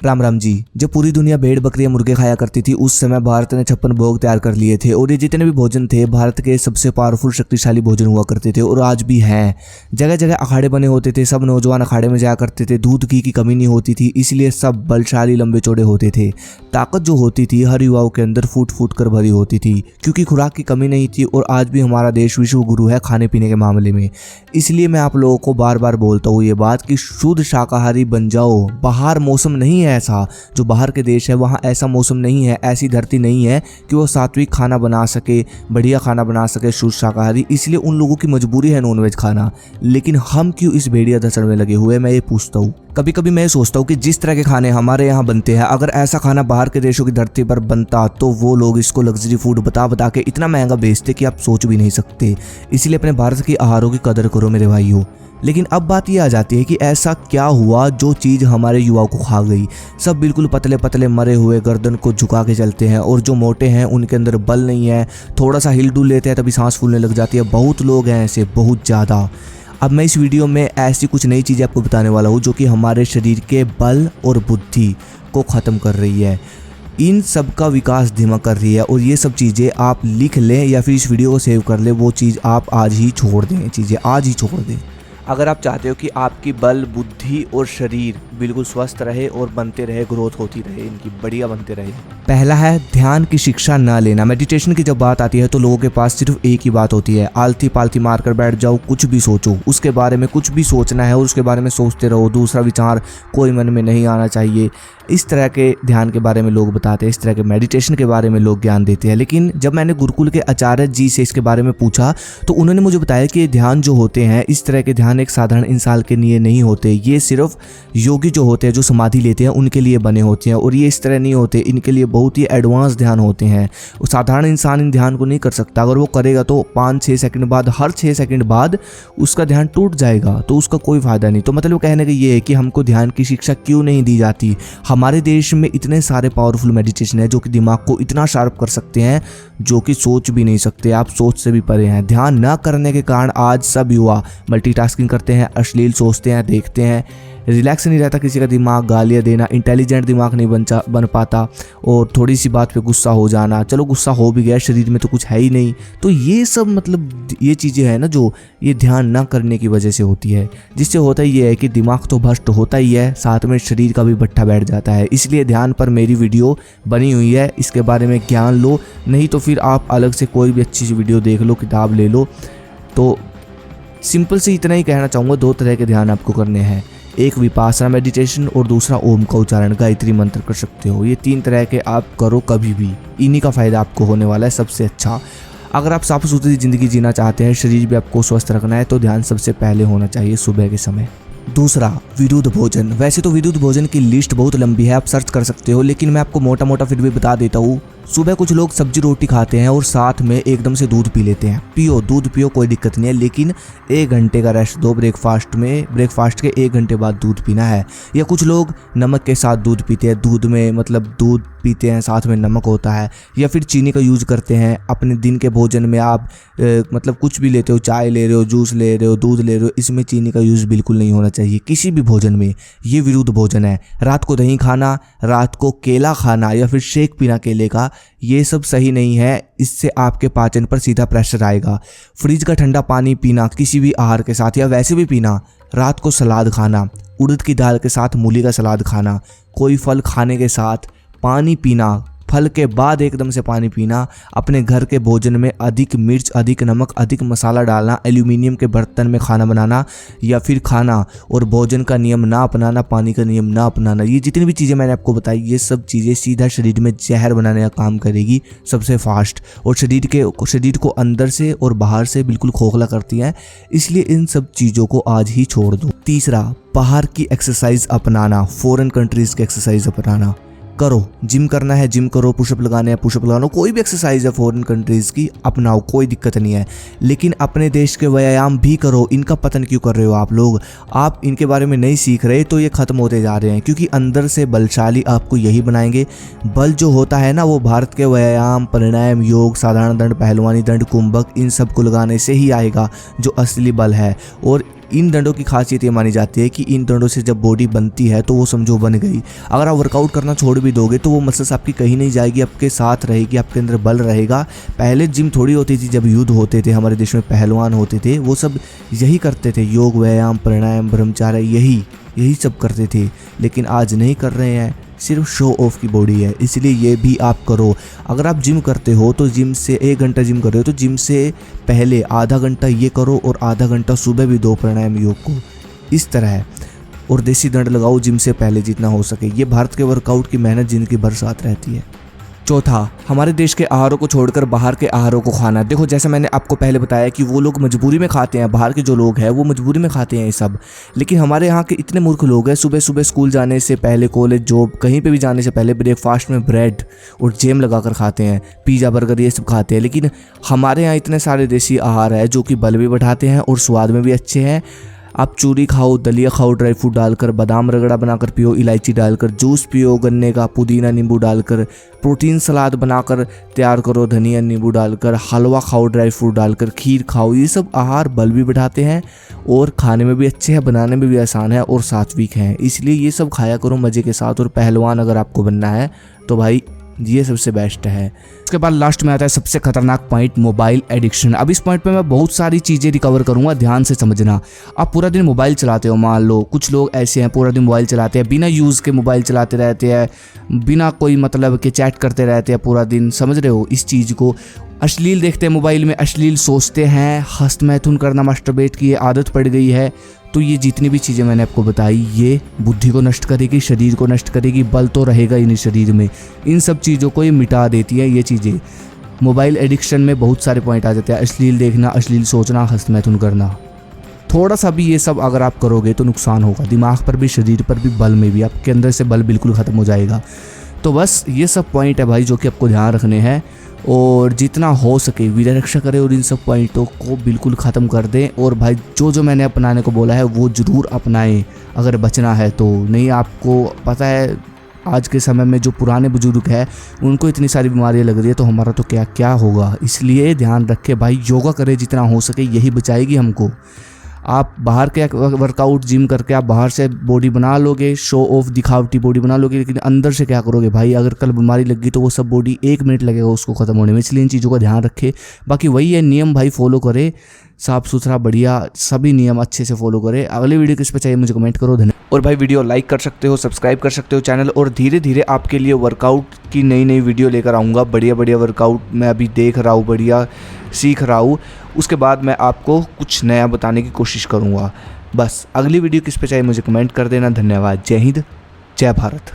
राम राम जी। जब पूरी दुनिया भेड़ बकरियां मुर्गे खाया करती थी उस समय भारत ने 56 भोग तैयार कर लिए थे और ये जितने भी भोजन थे भारत के सबसे पावरफुल शक्तिशाली भोजन हुआ करते थे और आज भी हैं। जगह जगह अखाड़े बने होते थे, सब नौजवान अखाड़े में जाया करते थे। दूध घी की कमी नहीं होती थी, इसलिए सब बलशाली लंबे चौड़े होते थे। ताकत जो होती थी हर युवाओं के अंदर फूट फूट कर भरी होती थी क्योंकि खुराक की कमी नहीं थी। और आज भी हमारा देश विश्व गुरु है खाने पीने के मामले में। इसलिए मैं आप लोगों को बार बार बोलता हूँ ये बात कि शुद्ध शाकाहारी बन जाओ। बाहर मौसम नहीं है ऐसा, जो बाहर के देश है वहाँ ऐसा मौसम नहीं है, ऐसी धरती नहीं है कि वो सात्विक खाना बना सके, बढ़िया खाना बना सके शुद्ध शाकाहारी। इसलिए उन लोगों की मजबूरी है नॉनवेज खाना। लेकिन हम क्यों इस भेड़िया दसड़ में लगे हुए, मैं ये पूछता हूँ। कभी कभी मैं सोचता हूँ कि जिस तरह के खाने हमारे यहाँ बनते हैं, अगर ऐसा खाना बाहर के देशों की धरती पर बनता तो वो लोग इसको लग्जरी फूड बता बता के इतना महंगा बेचते कि आप सोच भी नहीं सकते। इसलिए अपने भारत की आहारों की कदर करो मेरे भाइयों। लेकिन अब बात ये आ जाती है कि ऐसा क्या हुआ जो चीज़ हमारे युवाओं को खा गई। सब बिल्कुल पतले पतले मरे हुए गर्दन को झुका के चलते हैं और जो मोटे हैं उनके अंदर बल नहीं है, थोड़ा सा हिल डुल लेते हैं तभी सांस फूलने लग जाती है। बहुत लोग हैं ऐसे, बहुत ज़्यादा। अब मैं इस वीडियो में ऐसी कुछ नई चीज़ें आपको बताने वाला हूँ जो कि हमारे शरीर के बल और बुद्धि को ख़त्म कर रही है, इन सब का विकास धीमा कर रही है। और ये सब चीज़ें आप लिख लें या फिर इस वीडियो को सेव कर लें, वो चीज़ आप आज ही छोड़ दें, चीज़ें आज ही छोड़ दें। अगर आप चाहते हो कि आपकी बल बुद्धि और शरीर बिल्कुल स्वस्थ रहे और बनते रहे, ग्रोथ होती रहे, इनकी बढ़िया बनते रहे। पहला है ध्यान की शिक्षा ना लेना। मेडिटेशन की जब बात आती है तो लोगों के पास सिर्फ एक ही बात होती है, आलती पालती मार कर बैठ जाओ, कुछ भी सोचो, उसके बारे में कुछ भी सोचना है और उसके बारे में सोचते रहो, दूसरा विचार कोई मन में नहीं आना चाहिए। इस तरह के ध्यान के बारे में लोग बताते हैं, इस तरह के मेडिटेशन के बारे में लोग ज्ञान देते हैं। लेकिन जब मैंने गुरुकुल के आचार्य जी से इसके बारे में पूछा तो उन्होंने मुझे बताया कि ये ध्यान जो होते हैं, इस तरह के ध्यान एक साधारण इंसान के लिए नहीं होते। ये सिर्फ योगी जो होते हैं, जो समाधि लेते हैं, उनके लिए बने होते हैं। और ये इस तरह नहीं होते, इनके लिए बहुत ही एडवांस ध्यान होते हैं। साधारण इंसान इन ध्यान को नहीं कर सकता। अगर वो करेगा तो 5-6 सेकंड बाद, हर 6 सेकंड बाद उसका ध्यान टूट जाएगा, तो उसका कोई फायदा नहीं। तो मतलब कहने का ये है कि हमको ध्यान की शिक्षा क्यों नहीं दी जाती। हमारे देश में इतने सारे पावरफुल मेडिटेशन है जो कि दिमाग को इतना शार्प कर सकते हैं जो कि सोच भी नहीं सकते, आप सोच से भी परे हैं। ध्यान न करने के कारण आज सब युवा मल्टीटास्किंग करते हैं, अश्लील सोचते हैं, देखते हैं, रिलैक्स नहीं रहता किसी का दिमाग, गालियाँ देना, इंटेलिजेंट दिमाग नहीं बन पाता और थोड़ी सी बात पे गुस्सा हो जाना। चलो गुस्सा हो भी गया, शरीर में तो कुछ है ही नहीं। तो ये सब मतलब ये चीज़ें हैं ना जो ये ध्यान ना करने की वजह से होती है, जिससे होता ही है कि दिमाग तो भ्रष्ट होता ही है, साथ में शरीर का भी भट्ठा बैठ जाता है। इसलिए ध्यान पर मेरी वीडियो बनी हुई है, इसके बारे में ज्ञान लो, नहीं तो फिर आप अलग से कोई भी अच्छी सी वीडियो देख लो, किताब ले लो। तो सिंपल से इतना ही कहना चाहूँगा, 2 तरह के ध्यान आपको करने हैं, एक विपासना मेडिटेशन और दूसरा ओम का उच्चारण, गायत्री मंत्र कर सकते हो। ये 3 तरह के आप करो कभी भी, इन्हीं का फ़ायदा आपको होने वाला है सबसे अच्छा। अगर आप साफ सुथरी ज़िंदगी जीना चाहते हैं, शरीर भी आपको स्वस्थ रखना है, तो ध्यान सबसे पहले होना चाहिए सुबह के समय। दूसरा, विरुद्ध भोजन। वैसे तो विरुद्ध भोजन की लिस्ट बहुत लंबी है, आप सर्च कर सकते हो, लेकिन मैं आपको मोटा मोटा फिर भी बता देता हूँ। सुबह कुछ लोग सब्जी रोटी खाते हैं और साथ में एकदम से दूध पी लेते हैं। पियो, दूध पियो, कोई दिक्कत नहीं है, लेकिन 1 घंटे का रेस्ट दो ब्रेकफास्ट में। ब्रेकफास्ट के 1 घंटे बाद दूध पीना है। या कुछ लोग नमक के साथ दूध पीते हैं, दूध में मतलब दूध पीते हैं साथ में नमक होता है। या फिर चीनी का यूज़ करते हैं अपने दिन के भोजन में। आप मतलब कुछ भी लेते हो, चाय ले रहे हो, जूस ले रहे हो, दूध ले रहे हो, इसमें चीनी का यूज़ बिल्कुल नहीं होना चाहिए किसी भी भोजन में। ये विरुद्ध भोजन है। रात को दही खाना, रात को केला खाना या फिर शेक पीना केले का, ये सब सही नहीं है। इससे आपके पाचन पर सीधा प्रेशर आएगा। फ्रिज का ठंडा पानी पीना किसी भी आहार के साथ या वैसे भी पीना। रात को सलाद खाना, उड़द की दाल के साथ मूली का सलाद खाना, कोई फल खाने के साथ पानी पीना, फल के बाद एकदम से पानी पीना। अपने घर के भोजन में अधिक मिर्च, अधिक नमक, अधिक मसाला डालना, एल्यूमिनियम के बर्तन में खाना बनाना या फिर खाना और भोजन का नियम ना अपनाना, पानी का नियम ना अपनाना, ये जितनी भी चीज़ें मैंने आपको बताई, ये सब चीज़ें सीधा शरीर में जहर बनाने का काम करेगी सबसे फास्ट, और शरीर को अंदर से और बाहर से बिल्कुल खोखला करती हैं। इसलिए इन सब चीज़ों को आज ही छोड़ दो। तीसरा, बाहर की एक्सरसाइज अपनाना, फॉरेन कंट्रीज़ की एक्सरसाइज अपनाना। करो, जिम करना है जिम करो, पुशअप लगाने हैं पुशअप लगाना, कोई भी एक्सरसाइज है फॉरेन कंट्रीज़ की अपनाओ, कोई दिक्कत नहीं है। लेकिन अपने देश के व्यायाम भी करो। इनका पतन क्यों कर रहे हो आप लोग? आप इनके बारे में नहीं सीख रहे तो ये ख़त्म होते जा रहे हैं, क्योंकि अंदर से बलशाली आपको यही बनाएंगे। बल जो होता है ना, वो भारत के व्यायाम, प्राणायाम, योग, साधारण दंड, पहलवानी दंड, कुंभक, इन सब को लगाने से ही आएगा जो असली बल है। और इन दंडों की खासियत ये मानी जाती है कि इन दंडों से जब बॉडी बनती है तो वो समझो बन गई। अगर आप वर्कआउट करना छोड़ भी दोगे तो वो मसल्स आपकी कहीं नहीं जाएगी, आपके साथ रहेगी, आपके अंदर बल रहेगा। पहले जिम थोड़ी होती थी, जब युद्ध होते थे हमारे देश में पहलवान होते थे वो सब यही करते थे, योग व्यायाम प्राणायाम ब्रह्मचार्य यही सब करते थे। लेकिन आज नहीं कर रहे हैं, सिर्फ शो ऑफ की बॉडी है। इसलिए ये भी आप करो। अगर आप जिम करते हो तो जिम से 1 घंटा जिम कर रहे हो तो जिम से पहले आधा घंटा ये करो और आधा घंटा सुबह भी दो प्राणायाम योग को, इस तरह है। और देसी दंड लगाओ जिम से पहले जितना हो सके। ये भारत के वर्कआउट की मेहनत जिनकी बरसात रहती है। चौथा, हमारे देश के आहारों को छोड़कर बाहर के आहारों को खाना। देखो जैसे मैंने आपको पहले बताया कि वो लोग मजबूरी में खाते हैं, बाहर के जो लोग हैं वो मजबूरी में खाते हैं ये सब। लेकिन हमारे यहाँ के इतने मूर्ख लोग हैं, सुबह सुबह स्कूल जाने से पहले, कॉलेज जॉब कहीं पे भी जाने से पहले ब्रेकफास्ट में ब्रेड और जैम लगाकर खाते हैं, पिज़्ज़ा बर्गर ये सब खाते हैं। लेकिन हमारे यहाँ इतने सारे देसी आहार है जो कि बल भी बढ़ाते हैं और स्वाद में भी अच्छे हैं। आप चूरी खाओ, दलिया खाओ ड्राई फ्रूट डालकर, बादाम रगड़ा बनाकर पियो, इलायची डालकर, जूस पियो गन्ने का, पुदीना नींबू डालकर, प्रोटीन सलाद बनाकर तैयार करो धनिया नींबू डालकर, हलवा खाओ ड्राई फ्रूट डालकर, खीर खाओ। ये सब आहार बल भी बढ़ाते हैं और खाने में भी अच्छे हैं, बनाने में भी आसान है और सात्विक हैं। इसलिए ये सब खाया करो मज़े के साथ। और पहलवान अगर आपको बनना है तो भाई ये सबसे बेस्ट है। उसके बाद लास्ट में आता है सबसे खतरनाक पॉइंट, मोबाइल एडिक्शन। अब इस पॉइंट पे मैं बहुत सारी चीज़ें रिकवर करूंगा, ध्यान से समझना। आप पूरा दिन मोबाइल चलाते हो, मान लो कुछ लोग ऐसे हैं पूरा दिन मोबाइल चलाते हैं, बिना यूज़ के मोबाइल चलाते रहते हैं, बिना कोई मतलब के चैट करते रहते हैं पूरा दिन, समझ रहे हो इस चीज़ को। अश्लील देखते हैं मोबाइल में, अश्लील सोचते हैं, हस्त मैथुन करना, मास्टरबेट की आदत पड़ गई है। तो ये जितनी भी चीज़ें मैंने आपको बताई ये बुद्धि को नष्ट करेगी, शरीर को नष्ट करेगी, बल तो रहेगा ही नहीं शरीर में। इन सब चीज़ों को ये मिटा देती है ये चीज़ें। मोबाइल एडिक्शन में बहुत सारे पॉइंट आ जाते हैं, अश्लील देखना, अश्लील सोचना, हस्त मैथुन करना। थोड़ा सा भी ये सब अगर आप करोगे तो नुकसान होगा, दिमाग पर भी, शरीर पर भी, बल में भी। आपके अंदर से बल बिल्कुल ख़त्म हो जाएगा। तो बस ये सब पॉइंट है भाई जो कि आपको ध्यान रखने हैं और जितना हो सके वीर्य रक्षा करें और इन सब पॉइंटों को बिल्कुल ख़त्म कर दें। और भाई जो मैंने अपनाने को बोला है वो ज़रूर अपनाएं अगर बचना है तो। नहीं, आपको पता है आज के समय में जो पुराने बुजुर्ग हैं उनको इतनी सारी बीमारियां लग रही है, तो हमारा तो क्या क्या होगा। इसलिए ध्यान रखें भाई, योगा करें जितना हो सके, यही बचाएगी हमको। आप बाहर के वर्कआउट जिम करके आप बाहर से बॉडी बना लोगे, शो ऑफ दिखावटी बॉडी बना लोगे, लेकिन अंदर से क्या करोगे भाई। अगर कल बीमारी लगी तो वो सब बॉडी 1 मिनट लगेगा उसको ख़त्म होने में। इसलिए इन चीज़ों का ध्यान रखें। बाकी वही है नियम भाई, फॉलो करें, साफ़ सुथरा बढ़िया सभी नियम अच्छे से फॉलो करें। अगले वीडियो किस पे चाहिए मुझे कमेंट करो। धन्यवाद। और भाई वीडियो लाइक कर सकते हो, सब्सक्राइब कर सकते हो चैनल, और धीरे धीरे आपके लिए वर्कआउट की नई नई वीडियो लेकर आऊँगा। बढ़िया बढ़िया वर्कआउट मैं अभी देख रहा हूँ, बढ़िया सीख रहा हूँ। उसके बाद मैं आपको कुछ नया बताने की कोशिश करूँगा। बस अगली वीडियो किस पे चाहिए मुझे कमेंट कर देना। धन्यवाद। जय हिंद, जय भारत।